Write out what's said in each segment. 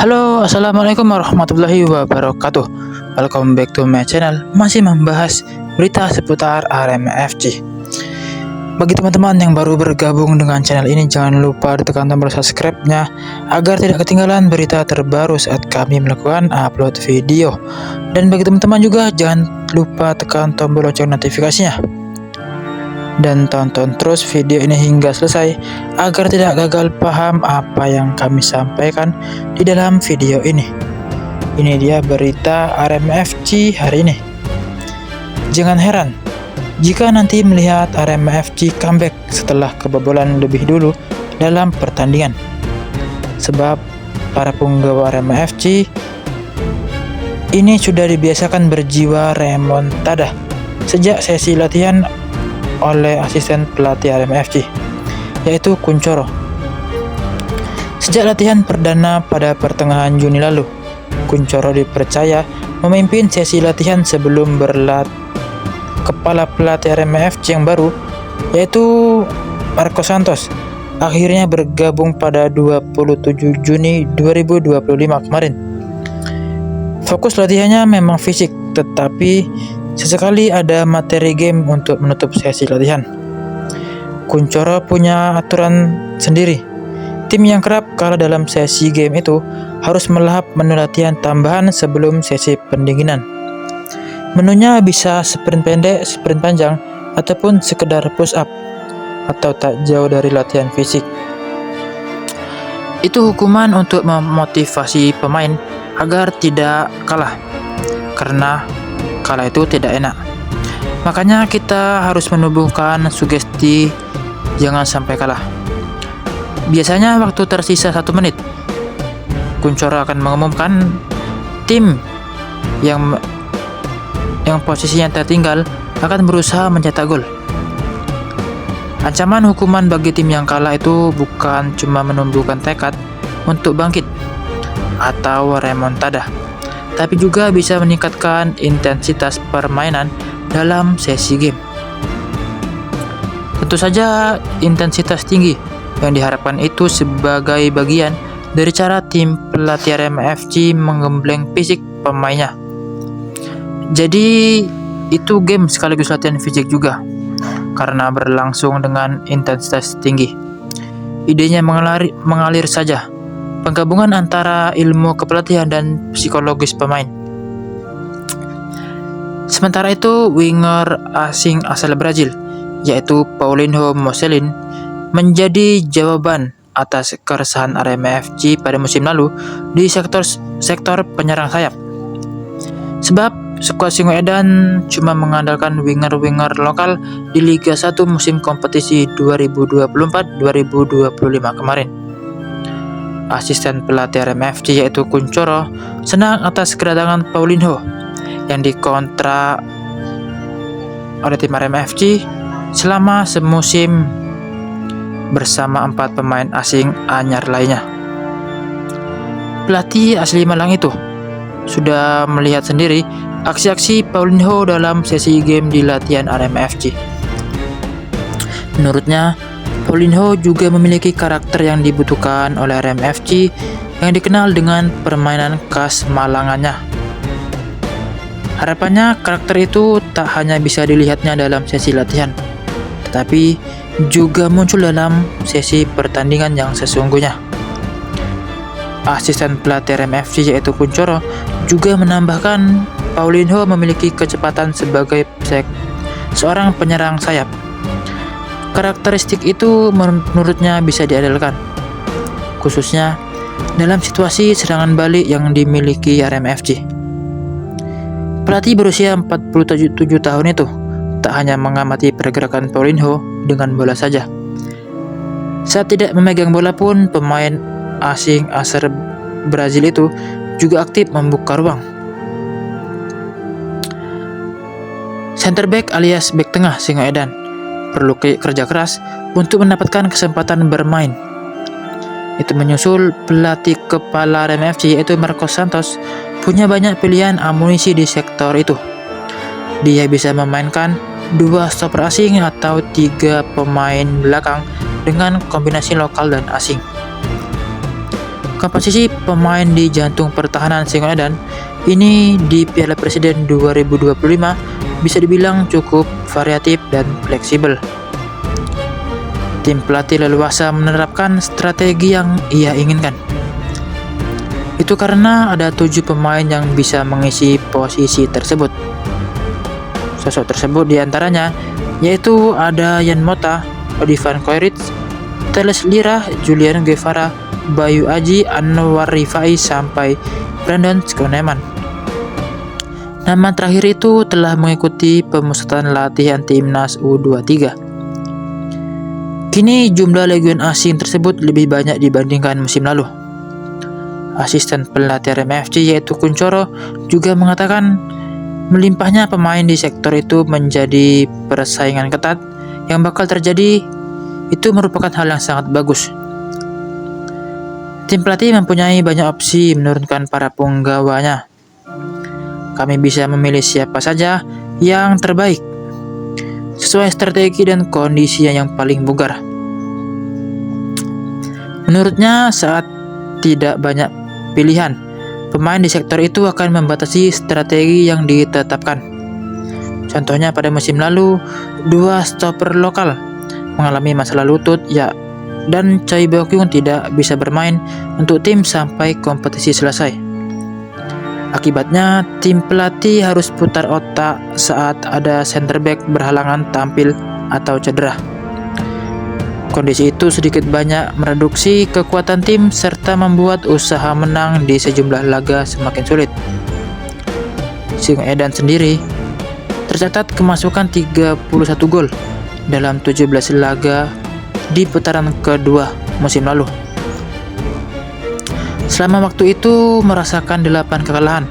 Halo, assalamualaikum warahmatullahi wabarakatuh. Welcome back to my channel. Masih membahas berita seputar Arema FC. Bagi teman-teman yang baru bergabung dengan channel ini, jangan lupa ditekan tombol subscribe-nya agar tidak ketinggalan berita terbaru saat kami melakukan upload video. Dan bagi teman-teman juga jangan lupa tekan tombol lonceng notifikasinya. Dan tonton terus video ini hingga selesai agar tidak gagal paham apa yang kami sampaikan di dalam video ini. Ini dia berita Arema FC hari ini. Jangan heran jika nanti melihat Arema FC comeback setelah kebobolan lebih dulu dalam pertandingan. Sebab para punggawa Arema FC ini sudah dibiasakan berjiwa remontada sejak sesi latihan oleh asisten pelatih Arema FC, yaitu Kuncoro. Sejak latihan perdana pada pertengahan Juni lalu, Kuncoro dipercaya memimpin sesi latihan sebelum kepala pelatih Arema FC yang baru, yaitu Marcos Santos, akhirnya bergabung pada 27 Juni 2025 kemarin. Fokus latihannya memang fisik, tetapi sesekali ada materi game untuk menutup sesi latihan. Kuncoro punya aturan sendiri. Tim yang kerap kalah dalam sesi game itu harus melahap menu latihan tambahan sebelum sesi pendinginan. Menunya bisa sprint pendek, sprint panjang, ataupun sekedar push up, atau tak jauh dari latihan fisik. Itu hukuman untuk memotivasi pemain agar tidak kalah, karena kalah itu tidak enak. Makanya kita harus menumbuhkan sugesti jangan sampai kalah. Biasanya waktu tersisa 1 menit, Kuncoro akan mengumumkan tim yang posisinya tertinggal akan berusaha mencetak gol. Ancaman hukuman bagi tim yang kalah itu bukan cuma menumbuhkan tekad untuk bangkit atau remontada, tapi juga bisa meningkatkan intensitas permainan dalam sesi game. Tentu saja intensitas tinggi yang diharapkan itu sebagai bagian dari cara tim pelatih Arema FC menggembleng fisik pemainnya. Jadi itu game sekaligus latihan fisik juga, karena berlangsung dengan intensitas tinggi. Idenya mengalir saja, penggabungan antara ilmu kepelatihan dan psikologis pemain. Sementara itu, winger asing asal Brazil, yaitu Paulinho Mocelin, menjadi jawaban atas keresahan Arema FC pada musim lalu di sektor penyerang sayap. Sebab skuad Singoedan cuma mengandalkan winger-winger lokal di Liga 1 musim kompetisi 2024-2025 kemarin. Asisten pelatih Arema FC yaitu Kuncoro senang atas kedatangan Paulinho yang dikontrak oleh tim Arema FC selama semusim bersama 4 pemain asing anyar lainnya. Pelatih asli Malang itu sudah melihat sendiri aksi-aksi Paulinho dalam sesi game di latihan Arema FC. Menurutnya, Paulinho juga memiliki karakter yang dibutuhkan oleh Arema FC yang dikenal dengan permainan khas Malangannya. Harapannya karakter itu tak hanya bisa dilihatnya dalam sesi latihan, tetapi juga muncul dalam sesi pertandingan yang sesungguhnya. Asisten pelatih Arema FC yaitu Kuncoro juga menambahkan Paulinho memiliki kecepatan sebagai seorang penyerang sayap. Karakteristik itu menurutnya bisa diandalkan, khususnya dalam situasi serangan balik yang dimiliki Arema FC. Pelatih berusia 47 tahun itu tak hanya mengamati pergerakan Paulinho dengan bola saja. Saat tidak memegang bola pun, pemain asing asal Brazil itu juga aktif membuka ruang. Center back alias back tengah Singoedan perlu kerja keras untuk mendapatkan kesempatan bermain. Itu menyusul pelatih kepala Arema FC yaitu Marcos Santos punya banyak pilihan amunisi di sektor itu. Dia bisa memainkan 2 stopper asing atau 3 pemain belakang dengan kombinasi lokal dan asing. Komposisi pemain di jantung pertahanan Singoedan ini di Piala Presiden 2025 bisa dibilang cukup variatif dan fleksibel. Tim pelatih leluasa menerapkan strategi yang ia inginkan. Itu karena ada 7 pemain yang bisa mengisi posisi tersebut. Sosok tersebut diantaranya yaitu ada Yan Mota, Odivan Koiric, Teles Lira, Julian Guevara, Bayu Aji, Anwar Rifai, sampai Brandon Skoneman. Nama terakhir itu telah mengikuti pemusatan latihan timnas U23. Kini jumlah legion asing tersebut lebih banyak dibandingkan musim lalu. Asisten pelatih RMFC yaitu Kuncoro juga mengatakan melimpahnya pemain di sektor itu menjadi persaingan ketat yang bakal terjadi itu merupakan hal yang sangat bagus. Tim pelatih mempunyai banyak opsi menurunkan para punggawanya. Kami bisa memilih siapa saja yang terbaik sesuai strategi dan kondisi yang paling bugar. Menurutnya, saat tidak banyak pilihan, pemain di sektor itu akan membatasi strategi yang ditetapkan. Contohnya pada musim lalu, 2 stopper lokal mengalami masalah lutut dan Choi Bokyung tidak bisa bermain untuk tim sampai kompetisi selesai. Akibatnya, tim pelatih harus putar otak saat ada center back berhalangan tampil atau cedera. Kondisi itu sedikit banyak mereduksi kekuatan tim serta membuat usaha menang di sejumlah laga semakin sulit. Singoedan sendiri tercatat kemasukan 31 gol dalam 17 laga di putaran kedua musim lalu. Selama waktu itu merasakan 8 kekalahan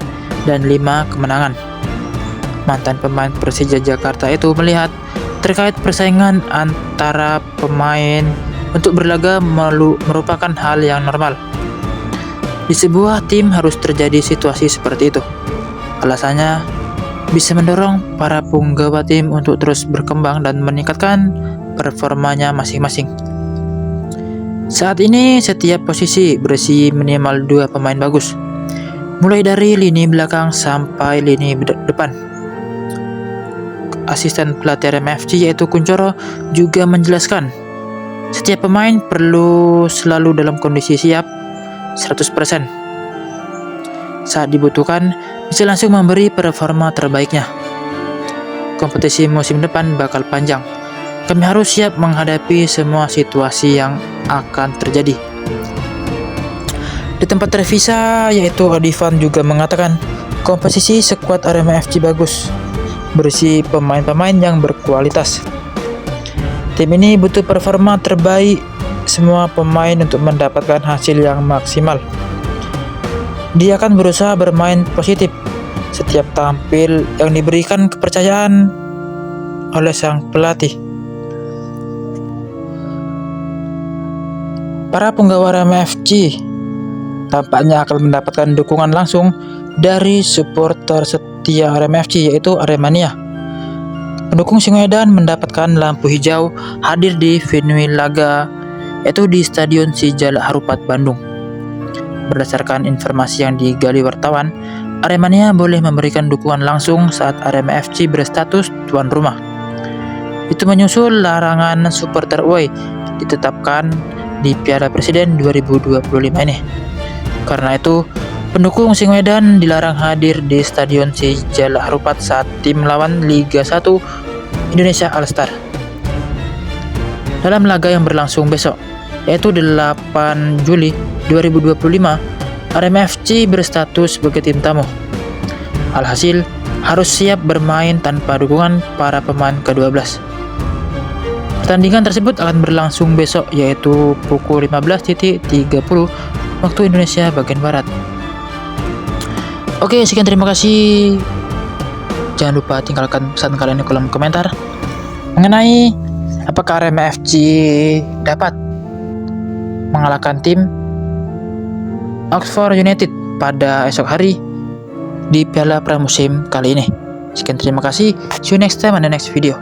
dan 5 kemenangan. Mantan pemain Persija Jakarta itu melihat terkait persaingan antara pemain untuk berlaga merupakan hal yang normal. Di sebuah tim harus terjadi situasi seperti itu. Alasannya bisa mendorong para punggawa tim untuk terus berkembang dan meningkatkan performanya masing-masing. Saat ini setiap posisi berisi minimal 2 pemain bagus, mulai dari lini belakang sampai lini depan. Asisten pelatih RMFC yaitu Kuncoro juga menjelaskan, setiap pemain perlu selalu dalam kondisi siap 100%. Saat dibutuhkan, bisa langsung memberi performa terbaiknya. Kompetisi musim depan bakal panjang. Kami harus siap menghadapi semua situasi yang akan terjadi. Di tempat revisa yaitu Odivan juga mengatakan komposisi skuad RMFC bagus, berisi pemain-pemain yang berkualitas. Tim ini butuh performa terbaik semua pemain untuk mendapatkan hasil yang maksimal. Dia akan berusaha bermain positif setiap tampil yang diberikan kepercayaan oleh sang pelatih. Para penggawa RMFC tampaknya akan mendapatkan dukungan langsung dari supporter setia RMFC yaitu Aremania. Pendukung Singoedan mendapatkan lampu hijau hadir di venue laga yaitu di Stadion Sijalak Harupat Bandung. Berdasarkan informasi yang digali wartawan, Aremania boleh memberikan dukungan langsung saat RMFC berstatus tuan rumah. Itu menyusul larangan supporter away ditetapkan di Piala Presiden 2025 ini. Karena itu, pendukung Singoedan dilarang hadir di Stadion Sijalak Harupat saat tim melawan Liga 1 Indonesia All-Star. Dalam laga yang berlangsung besok, yaitu 8 Juli 2025, RMFC berstatus sebagai tim tamu. Alhasil, harus siap bermain tanpa dukungan para pemain ke-12. Pertandingan tersebut akan berlangsung besok yaitu pukul 15.30 waktu Indonesia bagian Barat. Oke, sekian, terima kasih. Jangan lupa tinggalkan pesan kalian di kolom komentar mengenai apakah RMFC dapat mengalahkan tim Oxford United pada esok hari di Piala Pramusim kali ini. Sekian, terima kasih. See you next time on the next video.